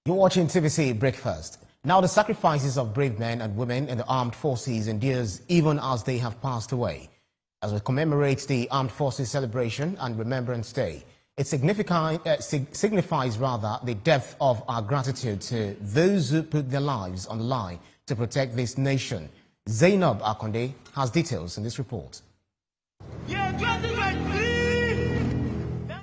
You're watching TVC Breakfast. Now, the sacrifices of brave men and women in the armed forces endures even as they have passed away. As we commemorate the Armed Forces Celebration and Remembrance Day, it signifies the depth of our gratitude to those who put their lives on the line to protect this nation. Zainab Akonde has details in this report.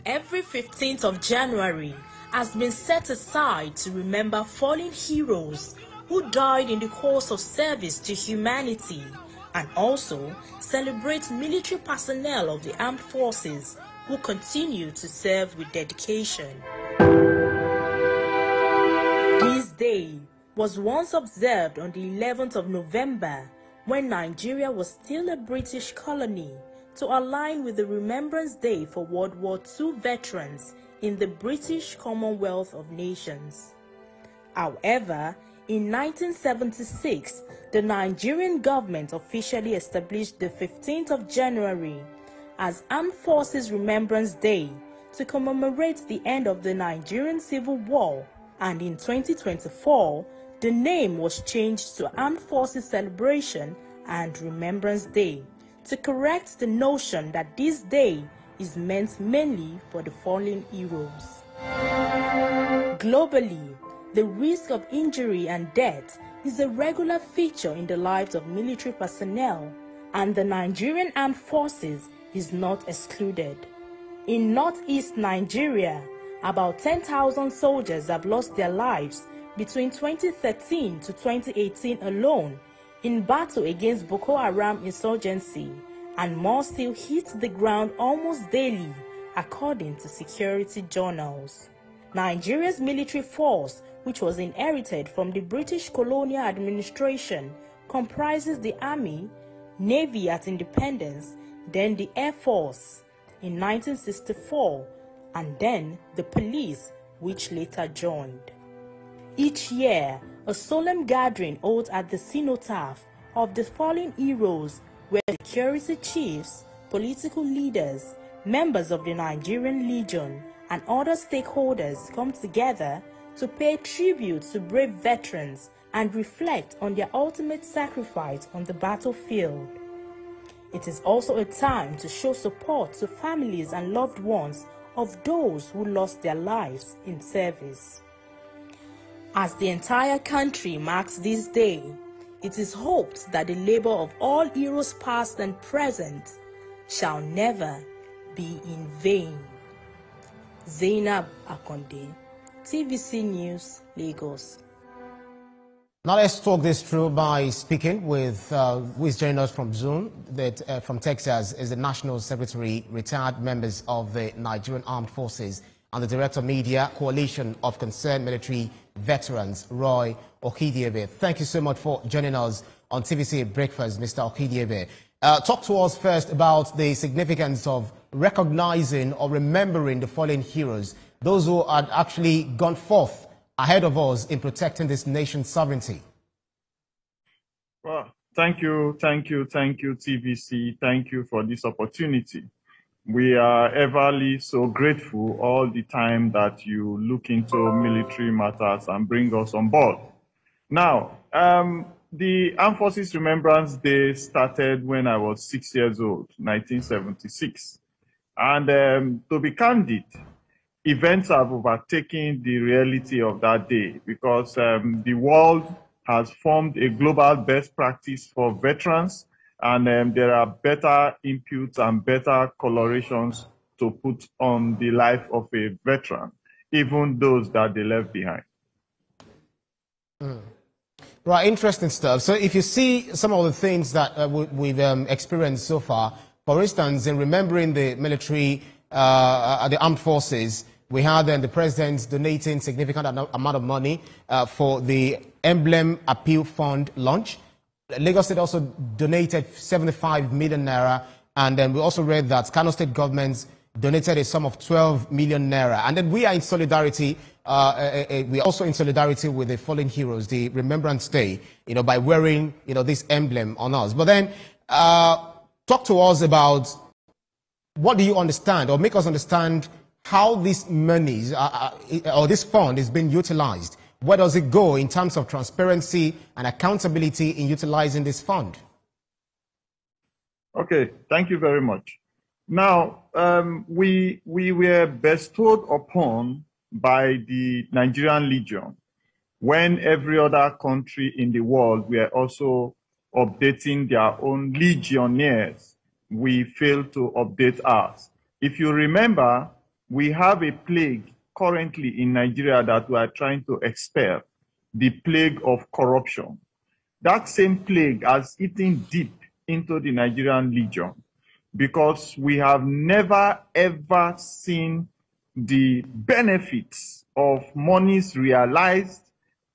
Every 15th of January has been set aside to remember fallen heroes who died in the course of service to humanity, and also celebrate military personnel of the armed forces who continue to serve with dedication. This day was once observed on the 11th of November when Nigeria was still a British colony, to align with the Remembrance Day for World War II veterans in the British Commonwealth of Nations. However, in 1976, the Nigerian government officially established the 15th of January as Armed Forces Remembrance Day to commemorate the end of the Nigerian Civil War, and in 2024, the name was changed to Armed Forces Celebration and Remembrance Day to correct the notion that this day is meant mainly for the fallen heroes. Globally, the risk of injury and death is a regular feature in the lives of military personnel, and the Nigerian Armed Forces is not excluded. In northeast Nigeria, about 10,000 soldiers have lost their lives between 2013 to 2018 alone in battle against Boko Haram insurgency, and more still hit the ground almost daily, according to security journals. Nigeria's military force, which was inherited from the British colonial administration, comprises the Army, Navy at independence, then the Air Force in 1964, and then the police, which later joined. Each year, a solemn gathering holds at the cenotaph of the fallen heroes, where security chiefs, political leaders, members of the Nigerian Legion, and other stakeholders come together to pay tribute to brave veterans and reflect on their ultimate sacrifice on the battlefield. It is also a time to show support to families and loved ones of those who lost their lives in service. As the entire country marks this day, it is hoped that the labor of all heroes past and present shall never be in vain. Zainab Akonde, TVC News, Lagos. Now let's talk this through by speaking with who is joining us from Zoom, from Texas, is the National Secretary, retired members of the Nigerian Armed Forces, and the Director of Media Coalition of Concerned Military Veterans, Roy Okidiebe. Thank you so much for joining us on TVC Breakfast, Mr. Okidiebe. Talk to us first about the significance of recognizing or remembering the fallen heroes, those who had actually gone forth ahead of us in protecting this nation's sovereignty. Well, thank you, TVC. Thank you for this opportunity. We are everly so grateful all the time that you look into military matters and bring us on board. Now, the Armed Forces Remembrance Day started when I was 6 years old, 1976. And to be candid, events have overtaken the reality of that day, because the world has formed a global best practice for veterans, and there are better inputs and better colorations to put on the life of a veteran, even those that they left behind. Right, interesting stuff. So if you see some of the things that we've experienced so far, for instance, in remembering the military, the armed forces, we had the president donating significant amount of money for the Emblem Appeal Fund launch. Lagos State also donated 75 million naira, and then we also read that Kano State government donated a sum of 12 million naira. And then we are in solidarity. We are also in solidarity with the fallen heroes, the Remembrance Day, by wearing, this emblem on us. But then, talk to us about what do you understand, or make us understand how this monies or this fund is being utilized where does it go in terms of transparency and accountability in utilizing this fund? Okay, thank you very much. Now, we were bestowed upon by the Nigerian Legion when every other country in the world were also updating their own legionnaires. We failed to update ours. If you remember, we have a plague currently in Nigeria that we are trying to expel, the plague of corruption. That same plague has eaten deep into the Nigerian Legion because we have never ever seen the benefits of monies realized.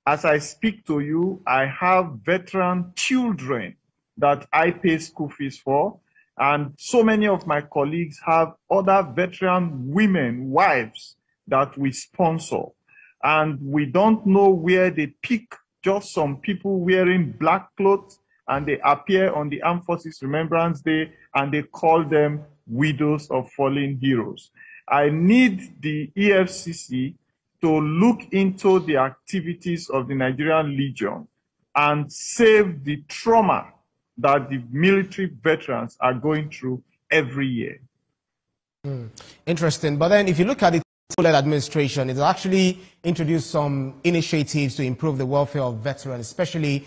As I speak to you, I have veteran children that I pay school fees for, and so many of my colleagues have other veteran women, wives that we sponsor. And we don't know where they pick just some people wearing black clothes and they appear on the Armed Forces Remembrance Day and they call them widows of fallen heroes. I need the EFCC to look into the activities of the Nigerian Legion and save the trauma that the military veterans are going through every year. Interesting. But then if you look at the administration, it's actually introduced some initiatives to improve the welfare of veterans, especially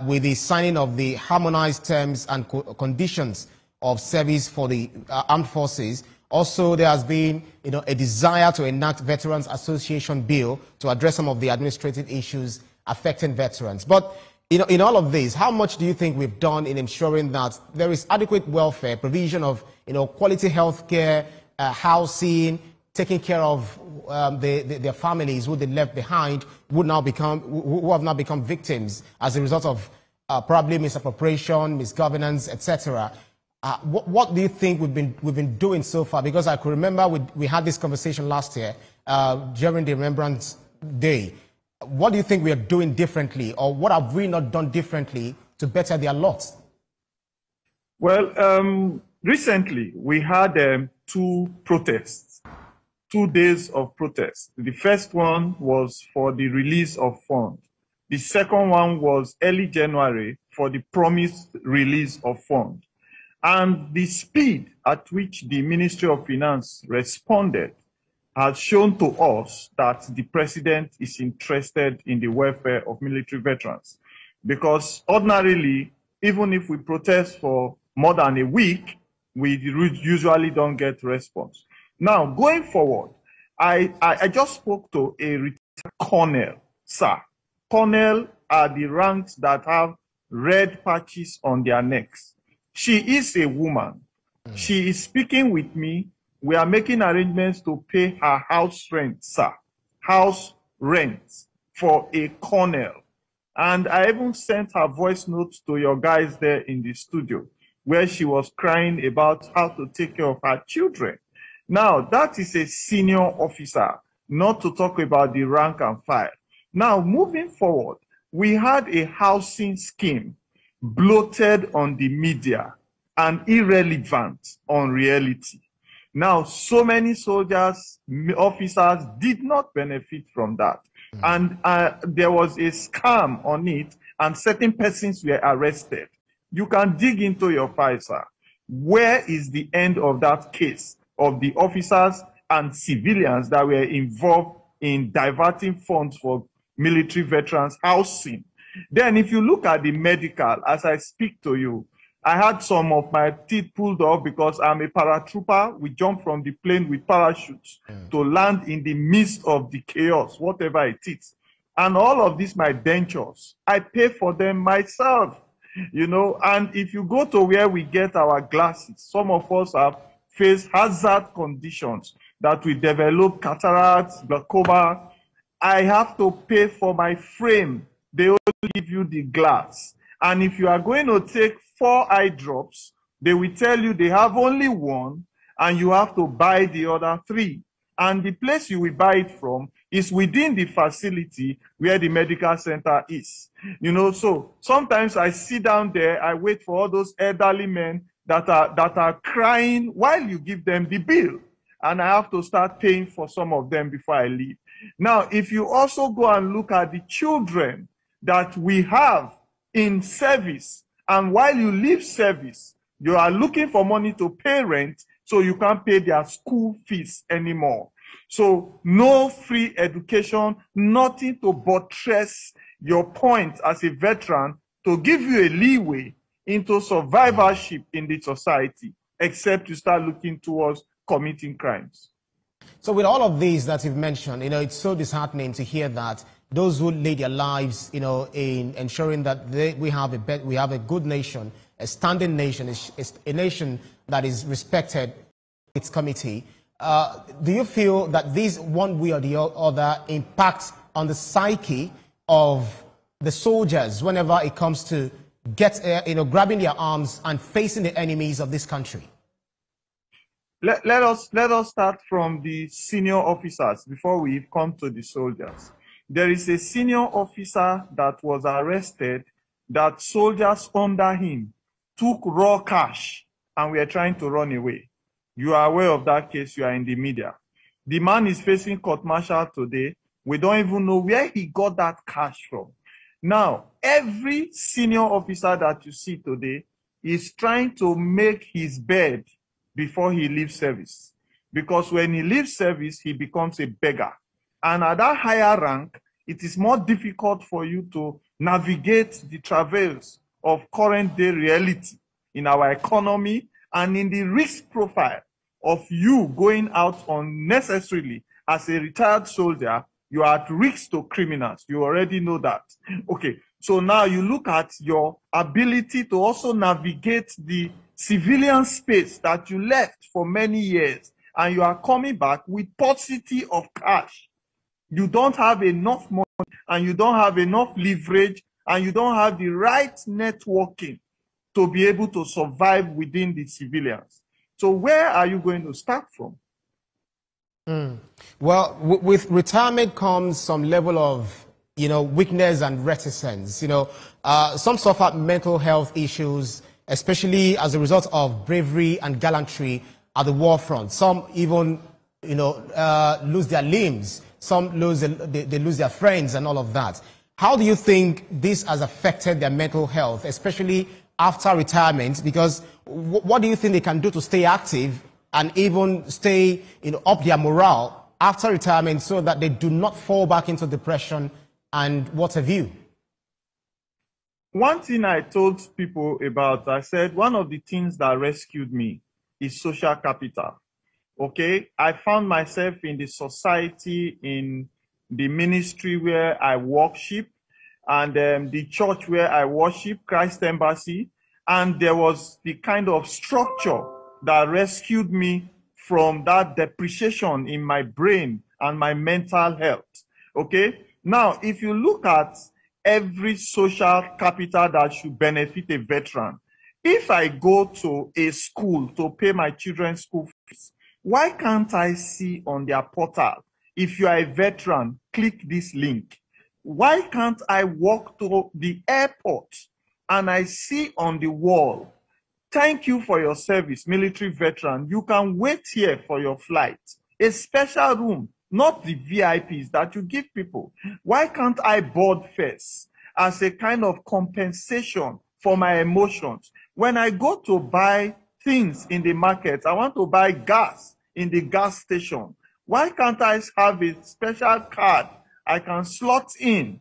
with the signing of the harmonized terms and conditions of service for the armed forces. Also, there has been, a desire to enact Veterans Association Bill to address some of the administrative issues affecting veterans. But, in all of this, how much do you think we've done in ensuring that there is adequate welfare, provision of, quality health care, housing, taking care of their families who they left behind, who have now become victims as a result of probably misappropriation, misgovernance, etc. What do you think we've been doing so far? Because I could remember we had this conversation last year during the Remembrance Day. What do you think we are doing differently, or what have we not done differently to better their lot? Well, recently we had 2 protests, 2 days of protest. The first one was for the release of funds. The second one was early January for the promised release of funds. And the speed at which the Ministry of Finance responded has shown to us that the president is interested in the welfare of military veterans. Because ordinarily, even if we protest for more than a week, we usually don't get response. Now, going forward, I just spoke to a retired colonel, sir. Colonel are the ranks that have red patches on their necks. She is a woman. She is speaking with me. We are making arrangements to pay her house rent, sir. House rent for a colonel. And I even sent her voice notes to your guys there in the studio, where she was crying about how to take care of her children. Now, that is a senior officer, not to talk about the rank and file. Now, moving forward, we had a housing scheme bloated on the media and irrelevant on reality. Now, so many soldiers, officers did not benefit from that. And there was a scam on it, and certain persons were arrested. You can dig into your file, sir. Where is the end of that case of the officers and civilians that were involved in diverting funds for military veterans housing? Then if you look at the medical, as I speak to you, I had some of my teeth pulled off because I'm a paratrooper. We jump from the plane with parachutes to land in the midst of the chaos, whatever it is. And all of these, my dentures, I pay for them myself, and if you go to where we get our glasses, some of us have faced hazard conditions that we develop cataracts, glaucoma. I have to pay for my frame. They only give you the glass. And if you are going to take 4 eye drops, they will tell you they have only 1 and you have to buy the other 3. And the place you will buy it from is within the facility where the medical center is. So sometimes I sit down there, I wait for all those elderly men that are crying while you give them the bill. and I have to start paying for some of them before I leave. Now, if you also go and look at the children that we have in service, and while you leave service, you are looking for money to pay rent, so you can't pay their school fees anymore. So no free education, nothing to buttress your point as a veteran to give you a leeway into survivorship in the society, except you start looking towards committing crimes. So with all of these that you've mentioned, it's so disheartening to hear that those who lay their lives, in ensuring that we have a good nation, a standing nation, a nation that is respected, its committee. Do you feel that these, one way or the other, impact on the psyche of the soldiers whenever it comes to grabbing their arms and facing the enemies of this country? Let us start from the senior officers before we come to the soldiers. There is a senior officer that was arrested that soldiers under him took raw cash and were trying to run away. You are aware of that case, you are in the media. The man is facing court-martial today. We don't even know where he got that cash from. Now, every senior officer that you see today is trying to make his bed before he leaves service. Because when he leaves service, he becomes a beggar. And at that higher rank, it is more difficult for you to navigate the travails of current day reality in our economy and in the risk profile of you going out unnecessarily as a retired soldier. You are at risk to criminals. You already know that. Okay, so now you look at your ability to also navigate the civilian space that you left for many years, and you are coming back with paucity of cash. You don't have enough money, and you don't have enough leverage, and you don't have the right networking to be able to survive within the civilians. So where are you going to start from? Well, with retirement comes some level of, weakness and reticence. Some suffer mental health issues, especially as a result of bravery and gallantry at the war front. Some even, lose their limbs. Some they lose their friends and all of that. How do you think this has affected their mental health, especially after retirement? Because what do you think they can do to stay active and even stay, up their morale after retirement so that they do not fall back into depression and what have you? One thing I told people about, I said, one of the things that rescued me is social capital. Okay, I found myself in the society, in the ministry where I worship, and the church where I worship, Christ Embassy, and there was the kind of structure that rescued me from that depreciation in my brain and my mental health. Okay, now if you look at every social capital that should benefit a veteran, if I go to a school to pay my children's school fees, why can't I see on their portal, if you are a veteran, click this link? Why can't I walk to the airport and I see on the wall, thank you for your service, military veteran. You can wait here for your flight. A special room, not the VIPs that you give people. Why can't I board first as a kind of compensation for my emotions? When I go to buy things in the market, I want to buy gas in the gas station. Why can't I have a special card I can slot in?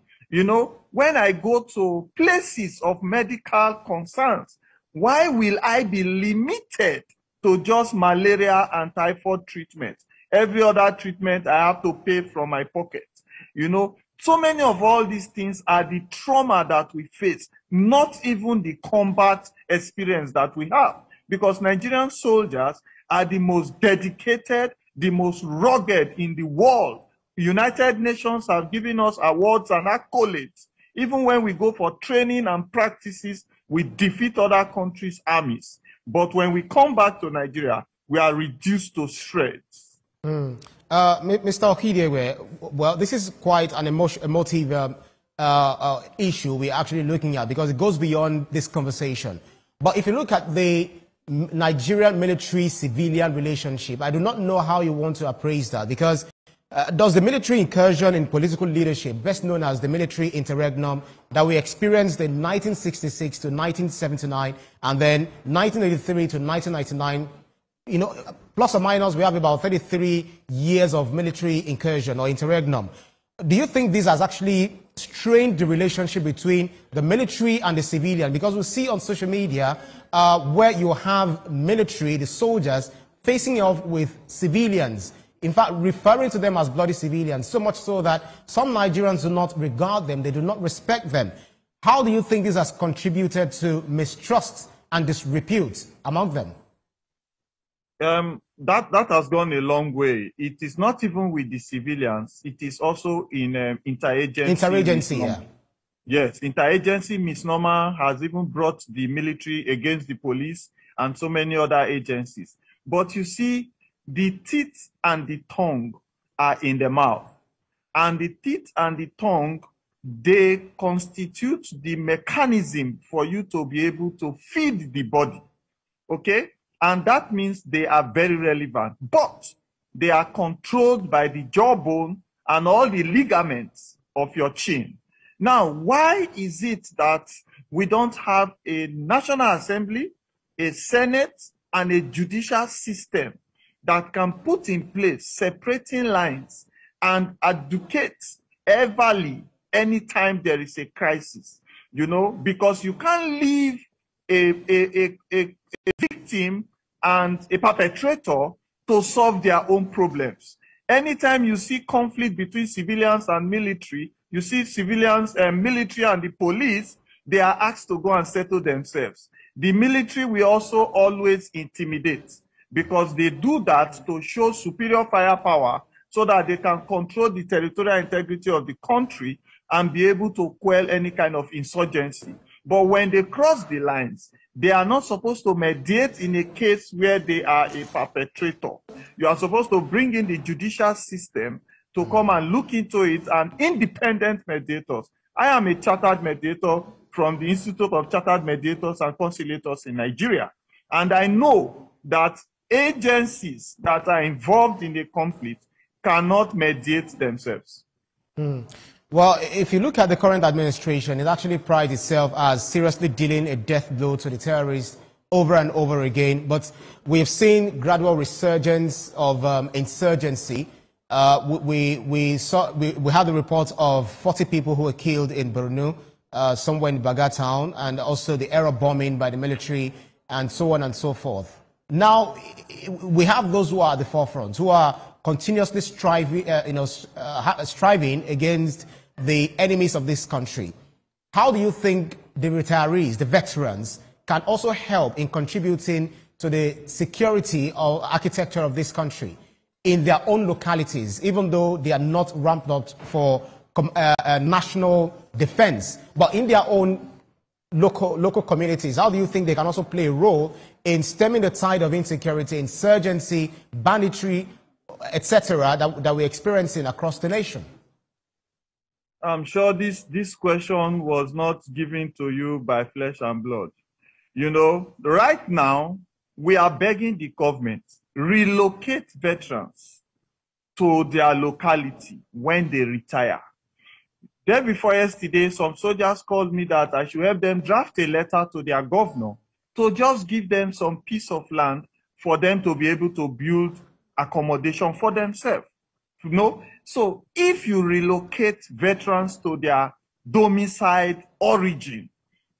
When I go to places of medical concerns, why will I be limited to just malaria and typhoid treatment? Every other treatment I have to pay from my pocket. So many of all these things are the trauma that we face, not even the combat experience that we have. Because Nigerian soldiers are the most dedicated, the most rugged in the world. United Nations have given us awards and accolades. Even when we go for training and practices, we defeat other countries' armies. But when we come back to Nigeria, we are reduced to shreds. Mr. Okidewe, well, this is quite an emotive issue we're actually looking at because it goes beyond this conversation. But if you look at the Nigerian military-civilian relationship. I do not know how you want to appraise that, because does the military incursion in political leadership, best known as the military interregnum that we experienced in 1966 to 1979 and then 1983 to 1999, you know, plus or minus, we have about 33 years of military incursion or interregnum. Do you think this has actually strained the relationship between the military and the civilian? Because we see on social media where you have military, the soldiers, facing off with civilians, in fact, referring to them as bloody civilians, so much so that some Nigerians do not regard them, they do not respect them. How do you think this has contributed to mistrust and disrepute among them? That has gone a long way. It is not even with the civilians. It is also in interagency. Interagency, yeah. Yes, interagency misnomer has even brought the military against the police and so many other agencies. But you see, the teeth and the tongue are in the mouth. And the teeth and the tongue, they constitute the mechanism for you to be able to feed the body. Okay? And that means they are very relevant. But they are controlled by the jawbone and all the ligaments of your chin. Now, why is it that we don't have a National Assembly, a Senate, and a judicial system that can put in place separating lines and educate everly anytime there is a crisis? You know, because you can't leave a victim and a perpetrator to solve their own problems. Anytime you see conflict between civilians and military, you see civilians and military and the police, they are asked to go and settle themselves. The military will also always intimidate, because they do that to show superior firepower so that they can control the territorial integrity of the country and be able to quell any kind of insurgency. But when they cross the lines, they are not supposed to mediate in a case where they are a perpetrator. You are supposed to bring in the judicial system to come and look into it, and independent mediators. I am a chartered mediator from the Institute of Chartered Mediators and Conciliators in Nigeria. And I know that agencies that are involved in a conflict cannot mediate themselves. Well, if you look at the current administration, it actually prides itself as seriously dealing a death blow to the terrorists over and over again. But we've seen gradual resurgence of insurgency. We had the reports of 40 people who were killed in Borno, somewhere in Baga town, and also the air bombing by the military, and so on and so forth. Now, we have those who are at the forefront, who are continuously striving against the enemies of this country. How do you think the retirees, the veterans, can also help in contributing to the security or architecture of this country in their own localities, even though they are not ramped up for national defense, but in their own local communities? How do you think they can also play a role in stemming the tide of insecurity, insurgency, banditry, etc., that we're experiencing across the nation? I'm sure this question was not given to you by flesh and blood. You know, right now, we are begging the government, relocate veterans to their locality when they retire. Day before yesterday, some soldiers called me that I should help them draft a letter to their governor to just give them some piece of land for them to be able to build accommodation for themselves. You know? So if you relocate veterans to their domiciled origin,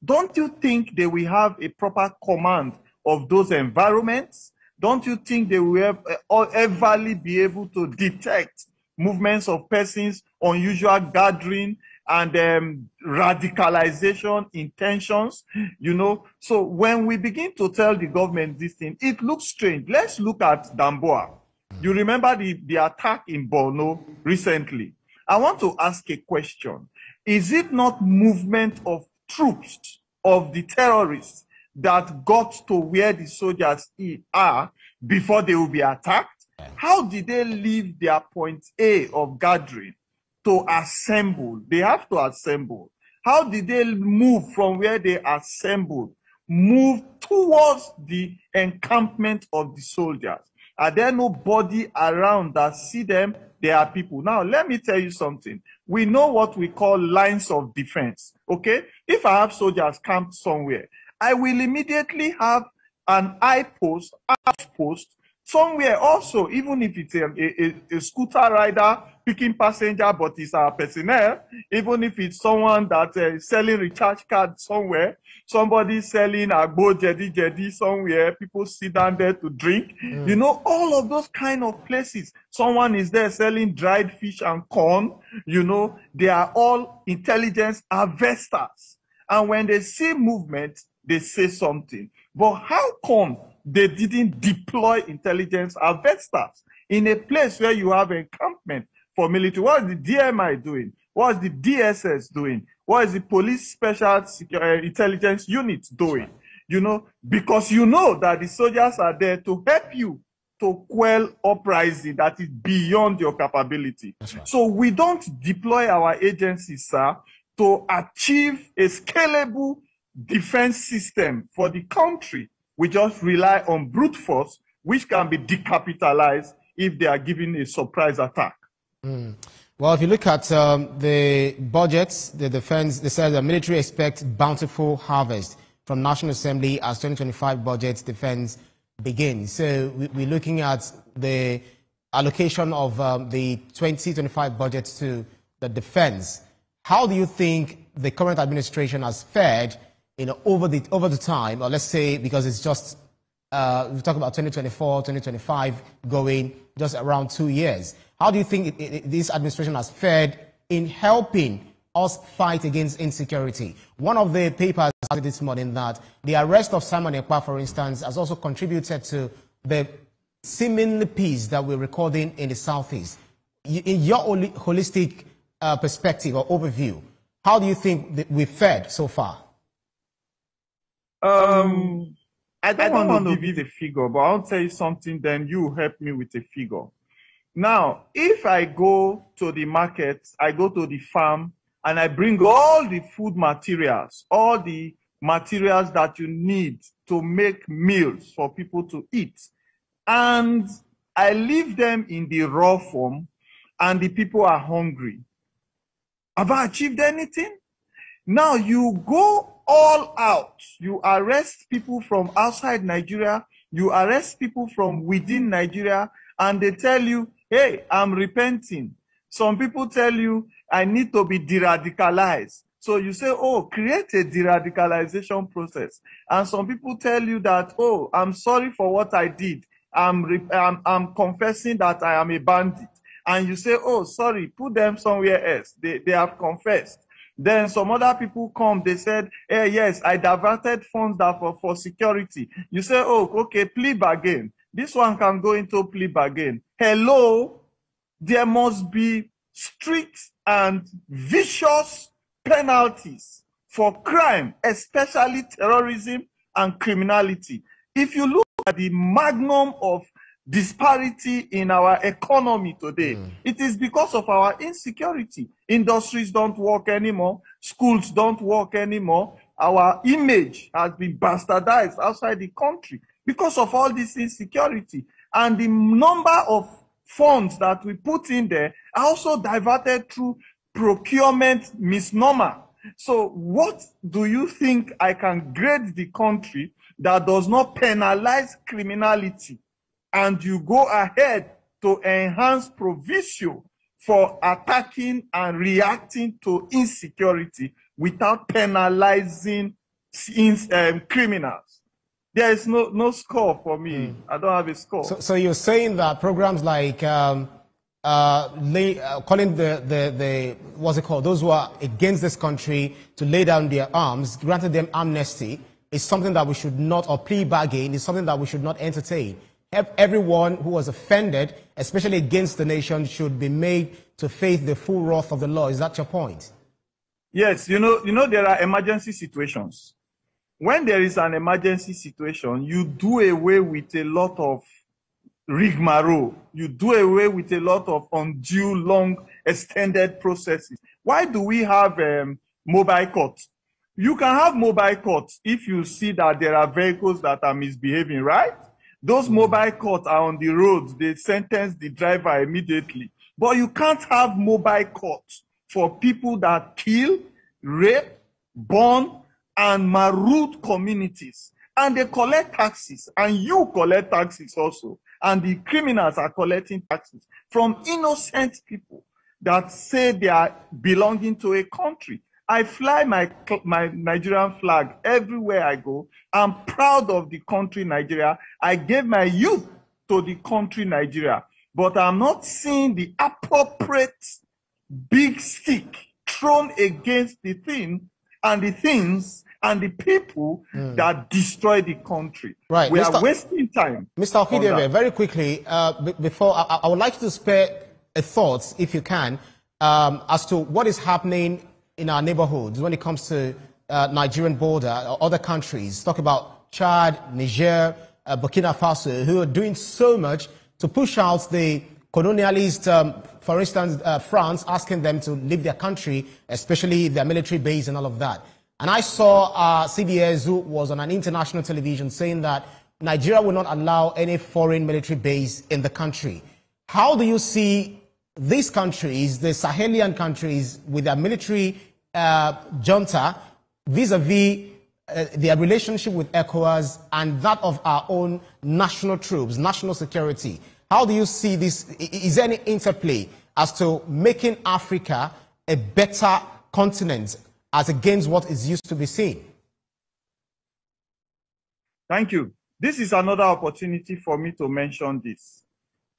don't you think they will have a proper command of those environments? Don't you think they will everly be able to detect movements of persons, unusual gathering, and radicalization intentions? You know, so when we begin to tell the government this thing, it looks strange. Let's look at Damboa. You remember the attack in Borno recently. I want to ask a question. Is it not movement of troops of the terrorists that got to where the soldiers are before they will be attacked? How did they leave their point A of gathering to assemble? They have to assemble. How did they move from where they assembled move towards the encampment of the soldiers. Are there nobody around that see them? They are people. Now, let me tell you something. We know what we call lines of defense, okay? If I have soldiers camped somewhere, I will immediately have an eye post, outpost, somewhere also, even if it's a scooter rider picking passenger, but it's our personnel, even if it's someone that is selling recharge cards somewhere, somebody selling agbo jedi somewhere, people sit down there to drink, you know, all of those kind of places. Someone is there selling dried fish and corn, you know, they are all intelligence harvesters. And when they see movement, they say something. But how come they didn't deploy intelligence harvesters in a place where you have encampment for military? What is the DMI doing? What is the DSS doing? What is the police special intelligence unit doing? You know, because you know that the soldiers are there to help you to quell uprising that is beyond your capability. Right. So we don't deploy our agencies, sir, to achieve a scalable defense system for the country. We just rely on brute force, which can be decapitalized if they are given a surprise attack. Well, if you look at the budgets, the defense, they said the military expects bountiful harvest from National Assembly as 2025 budget defense begins. So we're looking at the allocation of the 2025 budget to the defense. How do you think the current administration has fared, you know, over the time, or let's say, because it's just we talk about 2024, 2025 going just around 2 years. How do you think this administration has fared in helping us fight against insecurity? One of the papers this morning that the arrest of Simon Ekpa, for instance, has also contributed to the seeming peace that we're recording in the Southeast. In your holistic perspective or overview, how do you think that we've fared so far? I don't want to give you the figure, but I'll tell you something, then you help me with a figure. Now, if I go to the market, I go to the farm, and I bring all the food materials, all the materials that you need to make meals for people to eat, and I leave them in the raw form, and the people are hungry. Have I achieved anything? Now you go all out. You arrest people from outside Nigeria. You arrest people from within Nigeria, and they tell you, hey, I'm repenting. Some people tell you, I need to be de-radicalized. So you say, oh, create a de-radicalization process. And some people tell you that, oh, I'm sorry for what I did. I'm confessing that I am a bandit. And you say, oh, sorry, put them somewhere else. They have confessed. Then some other people come, they said, hey, yes, I diverted funds that for security. You say, oh, okay, plea bargain. This one can go into plea bargain. Hello, there must be strict and vicious penalties for crime, especially terrorism and criminality. If you look at the magnum of disparity in our economy today, it is because of our insecurity. Industries don't work anymore. Schools don't work anymore. Our image has been bastardized outside the country because of all this insecurity. And the number of funds that we put in there are also diverted through procurement misnomer. So what do you think I can grade the country that does not penalize criminality, and you go ahead to enhance provision for attacking and reacting to insecurity without penalizing criminals? There is no score for me. I don't have a score. So you're saying that programs like calling the what's it called, those who are against this country to lay down their arms, granted them amnesty, is something that we should not, or plea bargain is something that we should not entertain. Everyone who was offended, especially against the nation, should be made to face the full wrath of the law. Is that your point? Yes, you know there are emergency situations. When there is an emergency situation, you do away with a lot of rigmarole. You do away with a lot of undue, long, extended processes. Why do we have mobile courts? You can have mobile courts if you see that there are vehicles that are misbehaving, right? Those mobile courts are on the roads. They sentence the driver immediately. But you can't have mobile courts for people that kill, rape, burn, and maroon communities. And they collect taxes, and you collect taxes also. And the criminals are collecting taxes from innocent people that say they are belonging to a country. I fly my Nigerian flag everywhere I go. I'm proud of the country Nigeria. I gave my youth to the country Nigeria. But I'm not seeing the appropriate big stick thrown against the thing and the things and the people that destroy the country. Right. We are wasting time. Mr. Okidebe, very quickly, before I would like you to spare a thought, if you can, as to what is happening in our neighborhoods when it comes to Nigerian border or other countries. Talk about Chad, Niger, Burkina Faso, who are doing so much to push out the colonialist, for instance, France, asking them to leave their country, especially their military base and all of that. And I saw CBS, who was on an international television, saying that Nigeria will not allow any foreign military base in the country. How do you see these countries, the Sahelian countries, with their military junta, vis-a-vis their relationship with ECOWAS and that of our own national troops, national security? How do you see this? Is there any interplay as to making Africa a better continent as against what is used to be seen? Thank you. This is another opportunity for me to mention this.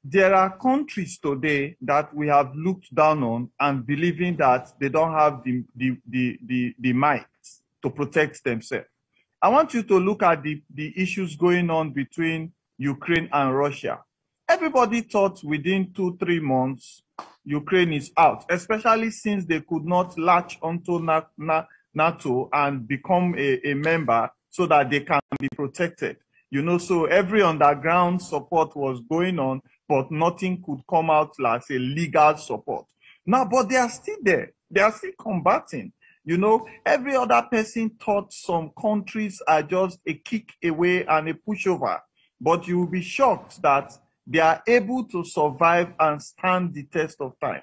There are countries today that we have looked down on and believing that they don't have the might to protect themselves. I want you to look at the issues going on between Ukraine and Russia. Everybody thought within 2-3 months, Ukraine is out, especially since they could not latch onto NATO and become a member so that they can be protected. You know, so every underground support was going on, but nothing could come out like a legal support. Now, but they are still there. They are still combating. You know, every other person thought some countries are just a kick away and a pushover, but you will be shocked that they are able to survive and stand the test of time.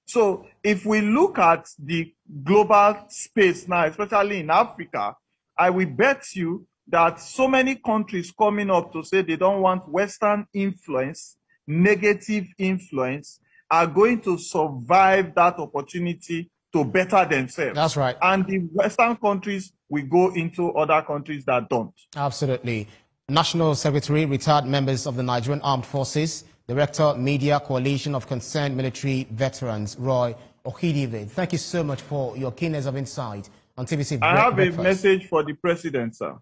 So if we look at the global space now, especially in Africa, I will bet you that so many countries coming up to say they don't want Western influence, negative influence, are going to survive that opportunity to better themselves. That's right. And the Western countries will go into other countries that don't. Absolutely. National Secretary, retired members of the Nigerian Armed Forces, Director, Media Coalition of Concerned Military Veterans, Roy Okidebe. Thank you so much for your keenness of insight on TVC. I have a message for the President, sir.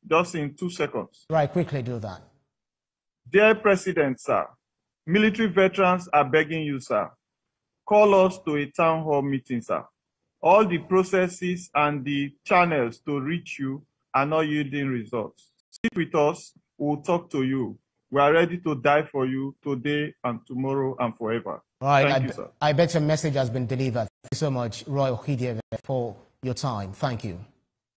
Just in 2 seconds. Right, quickly do that. Dear President, sir, military veterans are begging you, sir. Call us to a town hall meeting, sir. All the processes and the channels to reach you are not yielding results. Sit with us, we'll talk to you. We are ready to die for you today and tomorrow and forever. All right, Thank you, sir. I bet your message has been delivered. Thank you so much, Roy Okidebe, for your time. Thank you.